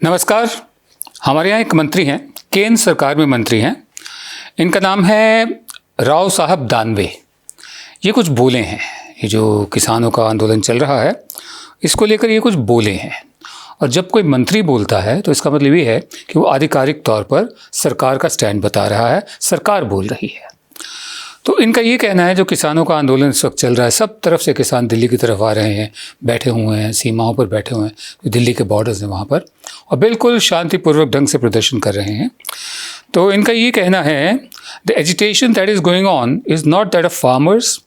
नमस्कार। हमारे यहाँ एक मंत्री हैं, केंद्र सरकार में मंत्री हैं। इनका नाम है राव साहब दानवे। ये कुछ बोले हैं, ये जो किसानों का आंदोलन चल रहा है इसको लेकर ये कुछ बोले हैं। और जब कोई मंत्री बोलता है तो इसका मतलब ये है कि वो आधिकारिक तौर पर सरकार का स्टैंड बता रहा है, सरकार बोल रही है। तो इनका ये कहना है जो किसानों का आंदोलन इस वक्त चल रहा है, सब तरफ से किसान दिल्ली की तरफ आ रहे हैं, बैठे हुए हैं, सीमाओं पर बैठे हुए हैं, तो दिल्ली के बॉर्डर्स हैं वहाँ पर, और बिल्कुल शांतिपूर्वक ढंग से प्रदर्शन कर रहे हैं। तो इनका ये कहना है the agitation that is going on is not that of farmers,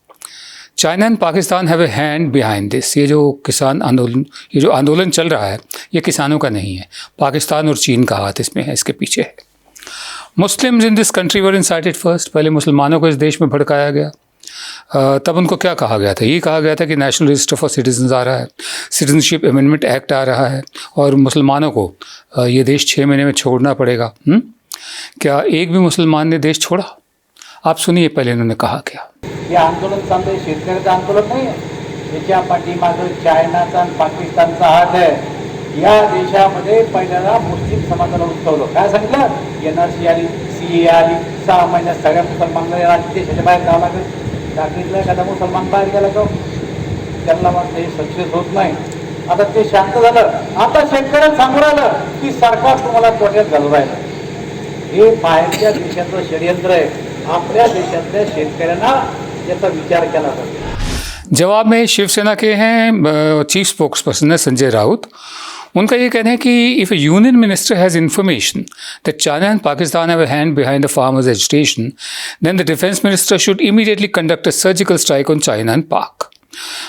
China and Pakistan have a hand behind this. ये जो किसान आंदोलन, ये जो आंदोलन चल रहा है ये किसानों का नहीं है, पाकिस्तान और चीन का हाथ इसमें है, इसके पीछे है। Muslims in this country were incited first, पहले मुसलमानों को इस देश में भड़काया गया। तब उनको क्या कहा गया था? ये कहा गया था कि नेशनल रजिस्टर फॉर सिटीजन्स आ रहा है, सिटीजनशिप अमेंडमेंट एक्ट आ रहा है और मुसलमानों को ये देश 6 महीने में छोड़ना पड़ेगा। क्या एक भी मुसलमान ने देश छोड़ा? आप सुनिए पहले इन्होंने कहा क्या। हे आंदोलन चाललंय शेतकऱ्याचं आंदोलन नाही आहे, याच्या पाठीमागे चायनाचा आणि पाकिस्तानचा हात आहे। या देशामध्ये पहिल्यांदा मुस्लिम समाजाला उचलवलं, काय सांगितलं, NRC आली, CA आली, 6 महिन्यात सगळ्या मुसलमानांना देशाच्या बाहेर जावं लागेल। सांगितलं एखादा मुसलमान बाहेर गेला तो त्यांना वाटतं हे सक्सेस होत नाही। आता ते शांत झालं, आता शेतकऱ्यांना सांगू राहिलं की सरकार तुम्हाला तोट्यात घालून राहिलं। हे बाहेरच्या देशाचं षडयंत्र आहे, आपल्या देशातल्या शेतकऱ्यांना याचा विचार केला पाहिजे। जवाब में शिवसेना के हैं चीफ स्पोक्स पर्सन है संजय राउत। उनका ये कहना है कि if a union minister has information that China and Pakistan have a hand behind the farmers agitation, then the defence minister should immediately conduct a surgical strike on China and Pak.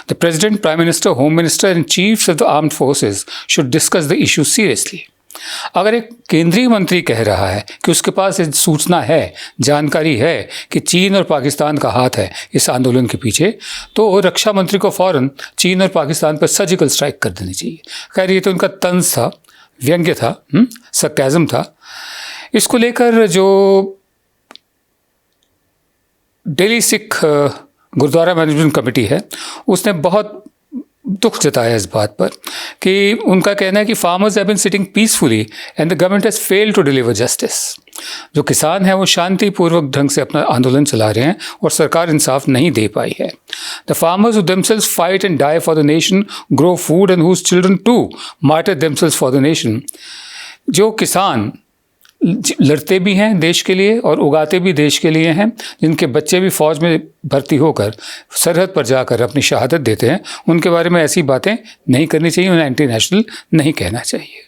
The President, Prime Minister, Home Minister and Chiefs of the Armed Forces should discuss the issue seriously. अगर एक केंद्रीय मंत्री कह रहा है कि उसके पास सूचना है, जानकारी है कि चीन और पाकिस्तान का हाथ है इस आंदोलन के पीछे, तो रक्षा मंत्री को फ़ौरन चीन और पाकिस्तान पर सर्जिकल स्ट्राइक कर देनी चाहिए। खैर ये तो उनका तंज था, व्यंग्य था, सरकाज़म था। इसको लेकर जो दिल्ली सिख गुरुद्वारा मैनेजमेंट कमेटी है उसने बहुत दुख जताया इस बात पर कि उनका कहना है कि farmers have been sitting peacefully and the government has failed to deliver justice. जो किसान हैं वो शांतिपूर्वक ढंग से अपना आंदोलन चला रहे हैं और सरकार इंसाफ नहीं दे पाई है। The farmers who themselves fight and die for the nation, grow food and whose children to martyr themselves for the nation. जो किसान लड़ते भी हैं देश के लिए और उगाते भी देश के लिए हैं, जिनके बच्चे भी फ़ौज में भर्ती होकर सरहद पर जाकर अपनी शहादत देते हैं, उनके बारे में ऐसी बातें नहीं करनी चाहिए, उन्हें एंटी नेशनल नहीं कहना चाहिए।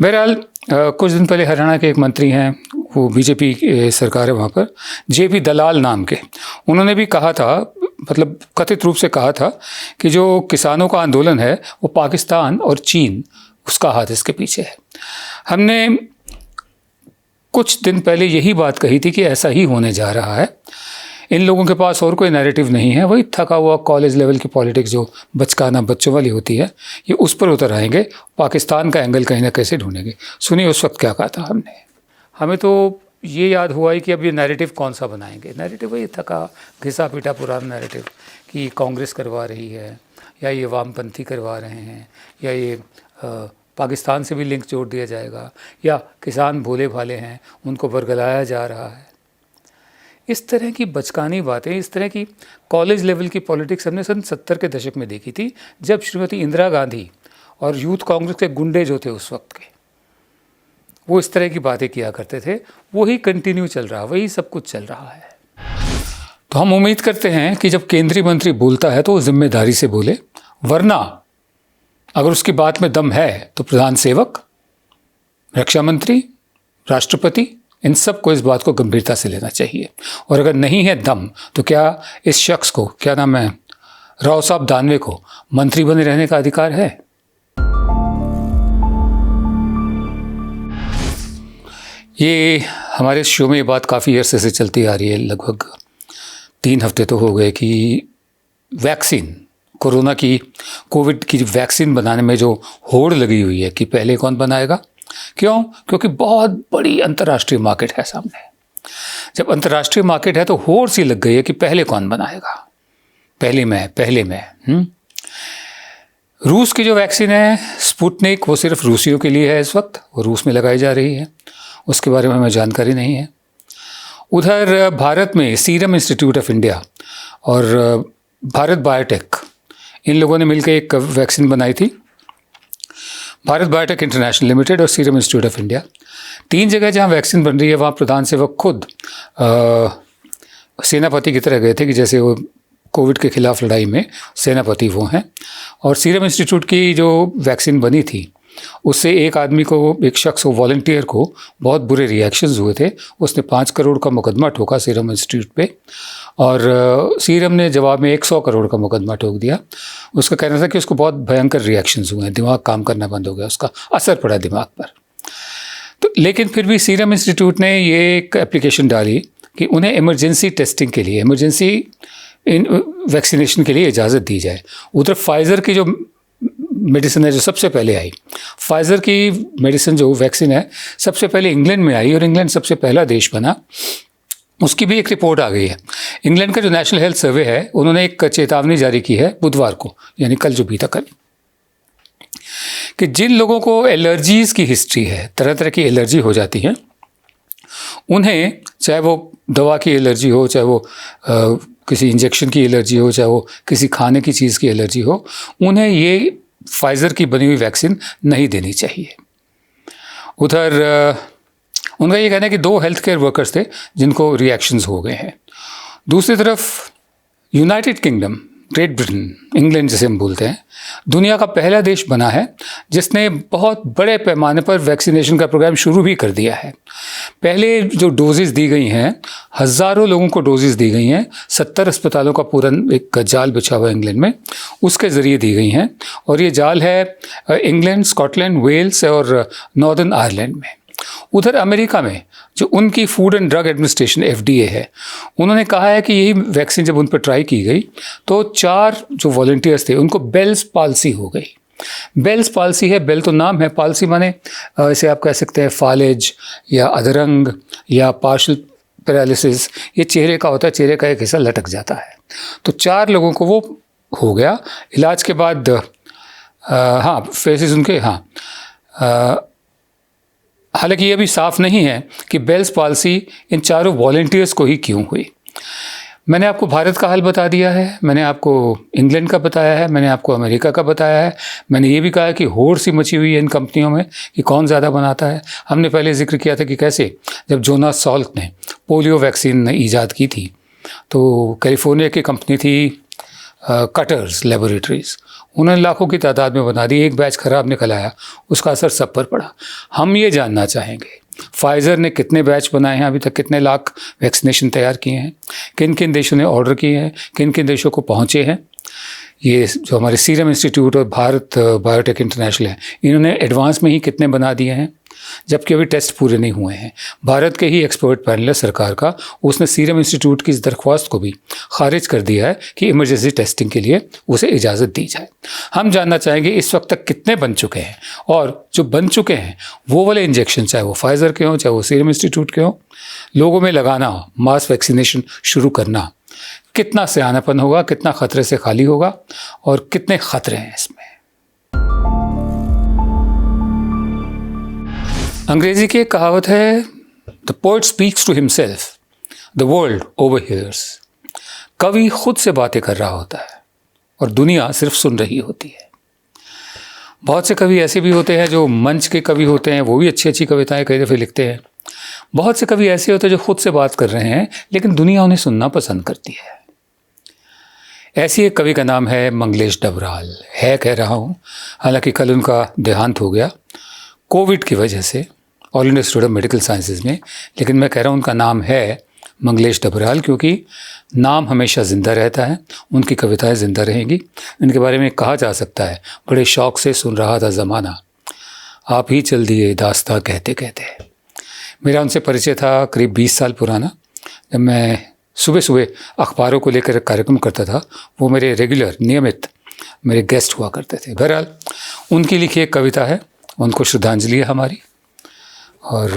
बहरहाल कुछ दिन पहले हरियाणा के एक मंत्री हैं, वो बीजेपी सरकार है वहाँ पर, JP दलाल नाम के, उन्होंने भी कहा था, मतलब कथित रूप से कहा था कि जो किसानों का आंदोलन है वो पाकिस्तान और चीन, उसका हाथ इसके पीछे है। हमने कुछ दिन पहले यही बात कही थी कि ऐसा ही होने जा रहा है। इन लोगों के पास और कोई नैरेटिव नहीं है, वही थका हुआ कॉलेज लेवल की पॉलिटिक्स जो बचकाना बच्चों वाली होती है, ये उस पर उतर आएंगे, पाकिस्तान का एंगल कहीं ना कैसे ढूंढेंगे। सुनिए उस वक्त क्या कहा था हमने। हमें तो ये याद हुआ ही कि अब ये नैरेटिव कौन सा बनाएंगे। नैरेटिव वही थका घिसा पीटा पुराना नैरेटिव कि कांग्रेस करवा रही है, या ये वामपंथी करवा रहे हैं, या ये पाकिस्तान से भी लिंक जोड़ दिया जाएगा, या किसान भोले भाले हैं उनको बरगलाया जा रहा है। इस तरह की बचकानी बातें, इस तरह की कॉलेज लेवल की पॉलिटिक्स हमने सन 70 के दशक में देखी थी, जब श्रीमती इंदिरा गांधी और यूथ कांग्रेस के गुंडे जो थे उस वक्त के, वो इस तरह की बातें किया करते थे। वही कंटिन्यू चल रहा, वही सब कुछ चल रहा है। तो हम उम्मीद करते हैं कि जब केंद्रीय मंत्री बोलता है तो वो जिम्मेदारी से बोले, वरना अगर उसकी बात में दम है तो प्रधान सेवक, रक्षा मंत्री, राष्ट्रपति, इन सब को इस बात को गंभीरता से लेना चाहिए। और अगर नहीं है दम तो क्या इस शख्स को, क्या नाम है, राव साहब दानवे को मंत्री बने रहने का अधिकार है? ये हमारे शो में ये बात काफ़ी अरसे से चलती आ रही है, लगभग 3 हफ्ते तो हो गए, कि वैक्सीन, कोरोना की, कोविड की वैक्सीन बनाने में जो होड़ लगी हुई है कि पहले कौन बनाएगा। क्यों? क्योंकि बहुत बड़ी अंतर्राष्ट्रीय मार्केट है सामने। जब अंतर्राष्ट्रीय मार्केट है तो होड़ सी लग गई है कि पहले कौन बनाएगा, पहले मैं। रूस की जो वैक्सीन है स्पुतनिक, वो सिर्फ रूसियों के लिए है इस वक्त, वो रूस में लगाई जा रही है, उसके बारे में हमें जानकारी नहीं है। उधर भारत में सीरम इंस्टीट्यूट ऑफ इंडिया और भारत बायोटेक, इन लोगों ने मिलकर एक वैक्सीन बनाई थी। भारत बायोटेक इंटरनेशनल लिमिटेड और सीरम इंस्टीट्यूट ऑफ इंडिया, 3 जगह जहाँ वैक्सीन बन रही है वहाँ प्रधान सेवक खुद सेनापति की तरह गए थे कि जैसे वो कोविड के खिलाफ लड़ाई में सेनापति वो हैं। और सीरम इंस्टीट्यूट की जो वैक्सीन बनी थी उससे एक आदमी को, एक शख्स को, वॉलंटियर को बहुत बुरे रिएक्शंस हुए थे। उसने 5 करोड़ का मुकदमा ठोका सीरम इंस्टीट्यूट पे और सीरम ने जवाब में 100 करोड़ का मुकदमा ठोक दिया। उसका कहना था कि उसको बहुत भयंकर रिएक्शंस हुए हैं, दिमाग काम करना बंद हो गया, उसका असर पड़ा दिमाग पर। तो लेकिन फिर भी सीरम इंस्टीट्यूट ने ये एक एप्लीकेशन डाली कि उन्हें इमरजेंसी टेस्टिंग के लिए, इमरजेंसी वैक्सीनेशन के लिए इजाज़त दी जाए। उधर फाइज़र की जो मेडिसिन है जो सबसे पहले आई, फाइज़र की मेडिसिन जो वैक्सीन है सबसे पहले इंग्लैंड में आई और इंग्लैंड सबसे पहला देश बना। उसकी भी एक रिपोर्ट आ गई है। इंग्लैंड का जो नेशनल हेल्थ सर्वे है उन्होंने एक चेतावनी जारी की है बुधवार को, यानी कल जो बीता कल, कि जिन लोगों को एलर्जीज़ की हिस्ट्री है, तरह तरह की एलर्जी हो जाती है, उन्हें चाहे वो दवा की एलर्जी हो, चाहे वो किसी इंजेक्शन की एलर्जी हो, चाहे वो किसी खाने की चीज़ की एलर्जी हो, उन्हें ये फाइज़र की बनी हुई वैक्सीन नहीं देनी चाहिए। उधर उनका ये कहना है कि 2 हेल्थ केयर वर्कर्स थे जिनको रिएक्शंस हो गए हैं। दूसरी तरफ United kingdom, great Britain, England जिसे हम बोलते हैं, दुनिया का पहला देश बना है जिसने बहुत बड़े पैमाने पर वैक्सीनेशन का प्रोग्राम शुरू भी कर दिया है। पहले जो डोजेज़ दी गई हैं, हज़ारों लोगों को डोजेज़ दी गई हैं, 70 अस्पतालों का पूरा एक जाल बिछा हुआ है इंग्लैंड में, उसके ज़रिए दी गई हैं। और ये जाल है इंग्लैंड, स्कॉटलैंड, वेल्स और नॉर्दर्न आयरलैंड में। उधर अमेरिका में जो उनकी food and drug administration FDA है, उन्होंने कहा है कि यही वैक्सीन जब उन पर ट्राई की गई तो 4 जो वॉलंटियर्स थे उनको बेल्स पाल्सी हो गई। बेल्स पाल्सी है, बेल तो नाम है, पाल्सी माने इसे आप कह सकते हैं फालेज या अधरंग या पार्शल पैरालिसिस। ये चेहरे का होता है, चेहरे का एक हिस्सा लटक जाता है। तो 4 लोगों को वो हो गया। इलाज के बाद फेसेस उनके हालांकि ये भी साफ नहीं है कि बेल्स पाल्सी इन 4 वॉलंटियर्स को ही क्यों हुई। मैंने आपको भारत का हाल बता दिया है, मैंने आपको इंग्लैंड का बताया है, मैंने आपको अमेरिका का बताया है। मैंने ये भी कहा है कि होड़ सी मची हुई है इन कंपनियों में कि कौन ज़्यादा बनाता है। हमने पहले जिक्र किया था कि कैसे जब जोनास सॉल्क ने पोलियो वैक्सीन ईजाद की थी तो कैलिफोर्निया की कंपनी थी कटर्स लेबोरेटरीज़, उन्होंने लाखों की तादाद में बना दी। एक बैच ख़राब निकल आया, उसका असर सब पर पड़ा। हम ये जानना चाहेंगे फाइज़र ने कितने बैच बनाए हैं, अभी तक कितने लाख वैक्सीनेशन तैयार किए हैं, किन किन देशों ने ऑर्डर किए हैं, किन किन देशों को पहुँचे हैं। ये जो हमारे सीरम इंस्टीट्यूट और भारत बायोटेक इंटरनेशनल है, इन्होंने एडवांस में ही कितने बना दिए हैं, जबकि अभी टेस्ट पूरे नहीं हुए हैं। भारत के ही एक्सपर्ट पैनल है सरकार का, उसने सीरम इंस्टीट्यूट की इस दरख्वास्त को भी खारिज कर दिया है कि इमरजेंसी टेस्टिंग के लिए उसे इजाज़त दी जाए। हम जानना चाहेंगे इस वक्त तक कितने बन चुके हैं, और जो बन चुके हैं वो वाले इंजेक्शन, चाहे वो फाइज़र के हों चाहे वो सीरम इंस्टीट्यूट के हों, लोगों में लगाना, मास वैक्सीनेशन शुरू करना, कितना सयानापन होगा, कितना खतरे से खाली होगा और कितने खतरे हैं इसमें। अंग्रेजी की एक कहावत है, the poet speaks to himself, the world overhears. कवि खुद से बातें कर रहा होता है और दुनिया सिर्फ सुन रही होती है। बहुत से कवि ऐसे भी होते हैं जो मंच के कवि होते हैं, वो भी अच्छी अच्छी कविताएं कई दफ़े लिखते हैं। बहुत से कवि ऐसे होते हैं जो खुद से बात कर रहे हैं लेकिन दुनिया उन्हें सुनना पसंद करती है। ऐसी एक कवि का नाम है मंगलेश डबराल। कह रहा हूँ, हालांकि कल उनका देहांत हो गया कोविड की वजह से, all India institute of medical sciences में, लेकिन मैं कह रहा हूँ उनका नाम है मंगलेश डबराल क्योंकि नाम हमेशा ज़िंदा रहता है, उनकी कविताएं ज़िंदा रहेंगी। इनके बारे में कहा जा सकता है, बड़े शौक़ से सुन रहा था ज़माना, आप ही चल दिए दास्तां कहते कहते। मेरा उनसे परिचय था करीब 20 साल पुराना, जब मैं सुबह सुबह अखबारों को लेकर कार्यक्रम करता था। वो मेरे रेगुलर नियमित मेरे गेस्ट हुआ करते थे। बहरहाल उनकी लिखी एक कविता है, उनको श्रद्धांजलि है हमारी, और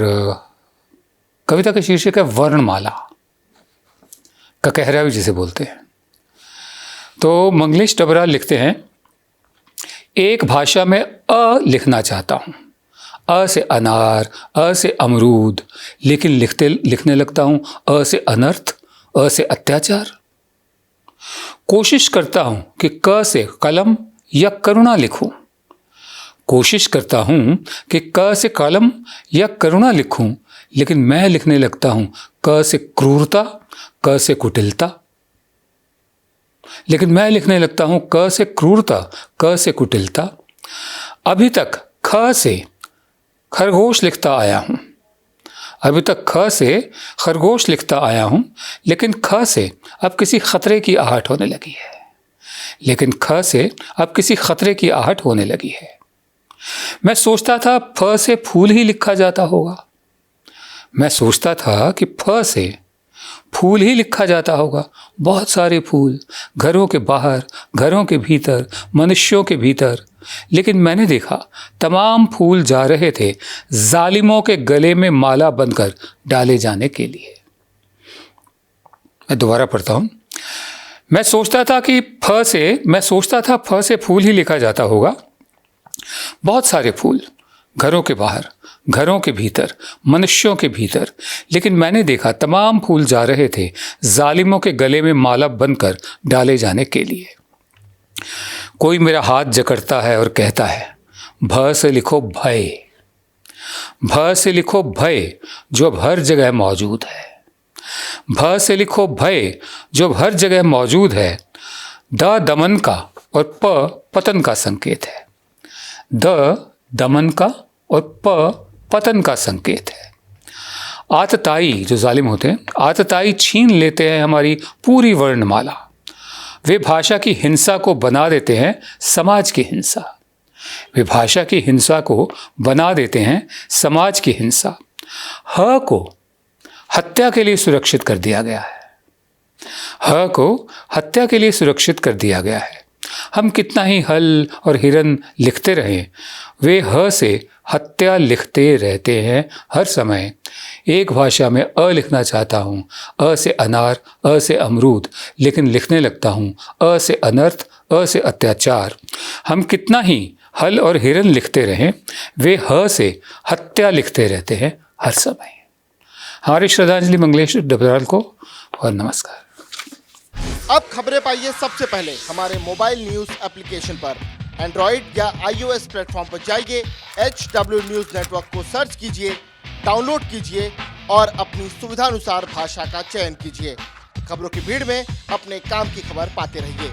कविता का शीर्षक है वर्णमाला, ककहरा भी जिसे बोलते हैं। तो मंगलेश डबराल लिखते हैं, एक भाषा में अ लिखना चाहता हूँ, अ से अनार, अ से अमरूद, लेकिन लिखने लगता हूँ अ से अनर्थ, अ से अत्याचार। कोशिश करता हूँ कि क से कलम या करुणा लिखूं, कोशिश करता हूँ कि क से कलम या करुणा लिखूं, लेकिन मैं लिखने लगता हूँ क से क्रूरता, क से कुटिलता। लेकिन मैं लिखने लगता हूँ क से क्रूरता, क से कुटिलता। अभी तक ख से खरगोश लिखता आया हूँ, अभी तक ख से खरगोश लिखता आया हूँ, लेकिन ख से अब किसी खतरे की आहट होने लगी है, लेकिन ख से अब किसी खतरे की आहट होने लगी है। मैं सोचता था फ से फूल ही लिखा जाता होगा, मैं सोचता था कि फ से फूल ही लिखा जाता होगा, बहुत सारे फूल, घरों के बाहर, घरों के भीतर, मनुष्यों के भीतर। लेकिन मैंने देखा तमाम फूल जा रहे थे जालिमों के गले में माला बनकर डाले जाने के लिए। मैं दोबारा पढ़ता हूँ। मैं सोचता था फ से फूल ही लिखा जाता होगा, बहुत सारे फूल, घरों के बाहर, घरों के भीतर, मनुष्यों के भीतर। लेकिन मैंने देखा तमाम फूल जा रहे थे जालिमों के गले में माला बनकर डाले जाने के लिए। कोई मेरा हाथ जकड़ता है और कहता है, भ से लिखो भय, भ से लिखो भय जो अब हर जगह मौजूद है, भ से लिखो भय जो अब हर जगह मौजूद है। द दमन का और प पतन का संकेत है, द दमन का और प पतन का संकेत है। आतताई जो जालिम होते हैं, आतताई छीन लेते हैं हमारी पूरी वर्णमाला। वे भाषा की हिंसा को बना देते हैं समाज की हिंसा, वे भाषा की हिंसा को बना देते हैं समाज की हिंसा। ह को हत्या के लिए सुरक्षित कर दिया गया है, ह को हत्या के लिए सुरक्षित कर दिया गया है। हम कितना ही हल और हिरन लिखते रहें, वे ह से हत्या लिखते रहते हैं हर समय। एक भाषा में अ लिखना चाहता हूँ, अ से अनार, अ से अमरूद, लेकिन लिखने लगता हूँ अ से अनर्थ, अ से अत्याचार। हम कितना ही हल और हिरन लिखते रहें, वे ह से हत्या लिखते रहते हैं हर समय। हमारी श्रद्धांजलि मंगलेश डबराल को और नमस्कार। अब खबरें पाइए सबसे पहले हमारे मोबाइल न्यूज एप्लीकेशन पर। एंड्रॉइड या iOS प्लेटफॉर्म पर जाइए, HW न्यूज नेटवर्क को सर्च कीजिए, डाउनलोड कीजिए और अपनी सुविधानुसार भाषा का चयन कीजिए। खबरों की भीड़ में अपने काम की खबर पाते रहिए।